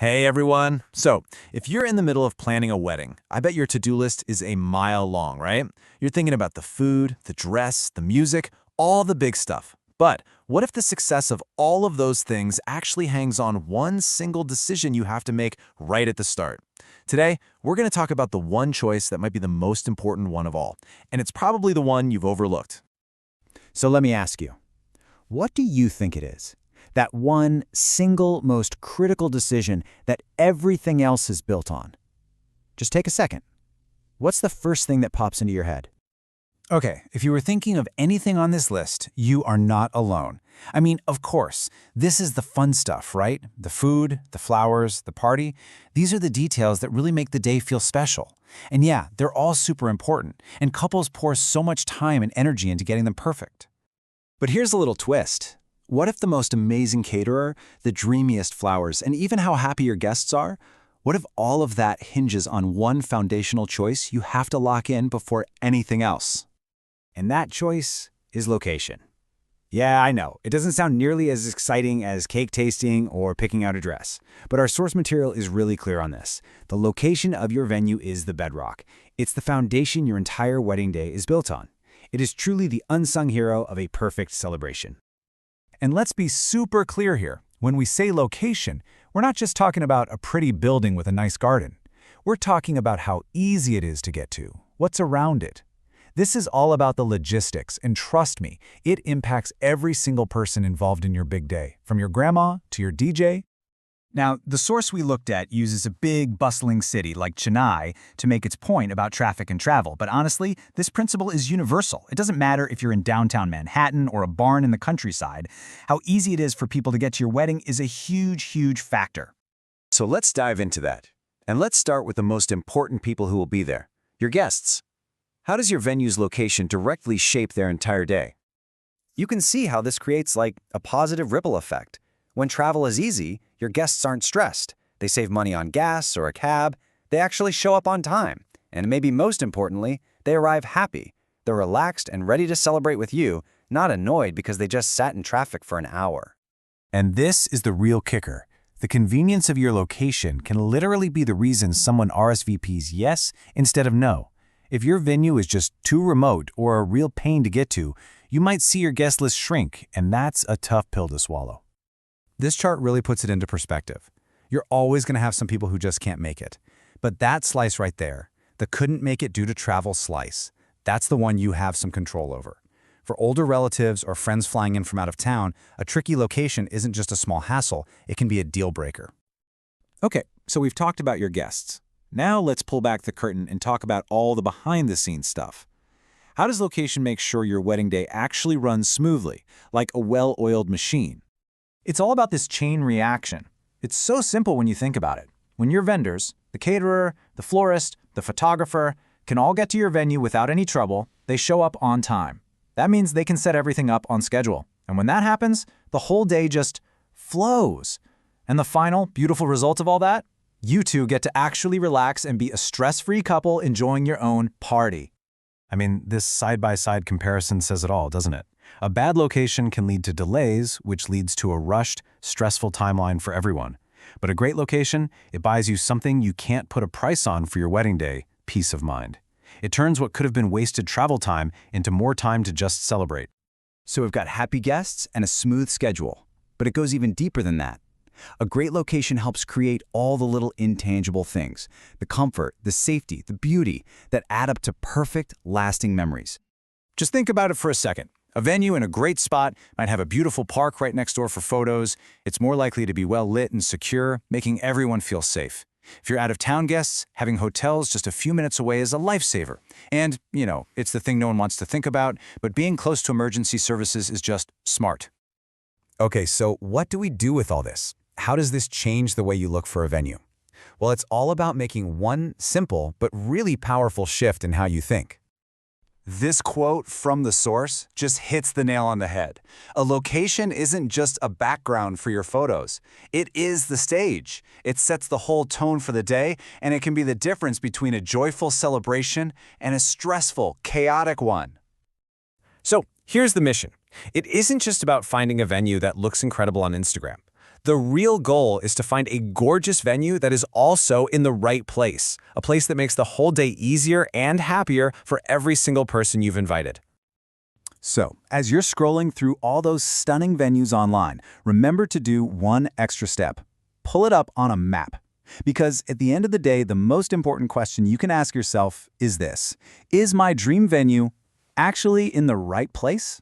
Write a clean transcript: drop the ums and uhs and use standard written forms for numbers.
Hey everyone! So, if you're in the middle of planning a wedding, I bet your to-do list is a mile long, right? You're thinking about the food, the dress, the music, all the big stuff. But what if the success of all of those things actually hangs on one single decision you have to make right at the start? Today, we're going to talk about the one choice that might be the most important one of all, and it's probably the one you've overlooked. So let me ask you, what do you think it is? That one single most critical decision that everything else is built on. Just take a second. What's the first thing that pops into your head? Okay, if you were thinking of anything on this list, you are not alone. I mean, of course, this is the fun stuff, right? The food, the flowers, the party. These are the details that really make the day feel special. And yeah, they're all super important, and couples pour so much time and energy into getting them perfect. But here's a little twist. What if the most amazing caterer, the dreamiest flowers, and even how happy your guests are? What if all of that hinges on one foundational choice you have to lock in before anything else? And that choice is location. Yeah, I know, it doesn't sound nearly as exciting as cake tasting or picking out a dress. But our source material is really clear on this. The location of your venue is the bedrock. It's the foundation your entire wedding day is built on. It is truly the unsung hero of a perfect celebration. And let's be super clear here. When we say location, we're not just talking about a pretty building with a nice garden. We're talking about how easy it is to get to, what's around it. This is all about the logistics, and trust me, it impacts every single person involved in your big day, from your grandma to your DJ. Now, the source we looked at uses a big, bustling city like Chennai to make its point about traffic and travel, but honestly, this principle is universal. It doesn't matter if you're in downtown Manhattan or a barn in the countryside. How easy it is for people to get to your wedding is a huge, huge factor. So let's dive into that. And let's start with the most important people who will be there, your guests. How does your venue's location directly shape their entire day? You can see how this creates like a positive ripple effect. When travel is easy, your guests aren't stressed. They save money on gas or a cab. They actually show up on time. And maybe most importantly, they arrive happy. They're relaxed and ready to celebrate with you, not annoyed because they just sat in traffic for an hour. And this is the real kicker. The convenience of your location can literally be the reason someone RSVPs yes instead of no. If your venue is just too remote or a real pain to get to, you might see your guest list shrink, and that's a tough pill to swallow. This chart really puts it into perspective. You're always going to have some people who just can't make it. But that slice right there, the couldn't make it due to travel slice, that's the one you have some control over. For older relatives or friends flying in from out of town, a tricky location isn't just a small hassle, it can be a deal breaker. Okay, so we've talked about your guests. Now let's pull back the curtain and talk about all the behind-the-scenes stuff. How does location make sure your wedding day actually runs smoothly, like a well-oiled machine? It's all about this chain reaction. It's so simple when you think about it. When your vendors, the caterer, the florist, the photographer, can all get to your venue without any trouble, they show up on time. That means they can set everything up on schedule. And when that happens, the whole day just flows. And the final, beautiful result of all that? You two get to actually relax and be a stress-free couple enjoying your own party. I mean, this side-by-side comparison says it all, doesn't it? A bad location can lead to delays, which leads to a rushed, stressful timeline for everyone. But a great location, it buys you something you can't put a price on for your wedding day, peace of mind. It turns what could have been wasted travel time into more time to just celebrate. So we've got happy guests and a smooth schedule. But it goes even deeper than that. A great location helps create all the little intangible things, the comfort, the safety, the beauty that add up to perfect, lasting memories. Just think about it for a second. A venue in a great spot might have a beautiful park right next door for photos. It's more likely to be well lit and secure, making everyone feel safe. If you're out-of-town guests, having hotels just a few minutes away is a lifesaver. And, it's the thing no one wants to think about, but being close to emergency services is just smart. Okay, so what do we do with all this? How does this change the way you look for a venue? Well, it's all about making one simple but really powerful shift in how you think. This quote from the source just hits the nail on the head. A location isn't just a background for your photos. It is the stage. It sets the whole tone for the day, and it can be the difference between a joyful celebration and a stressful, chaotic one. So here's the mission. It isn't just about finding a venue that looks incredible on Instagram. The real goal is to find a gorgeous venue that is also in the right place, a place that makes the whole day easier and happier for every single person you've invited. So, as you're scrolling through all those stunning venues online, remember to do one extra step. Pull it up on a map. Because at the end of the day, the most important question you can ask yourself is this: is my dream venue actually in the right place?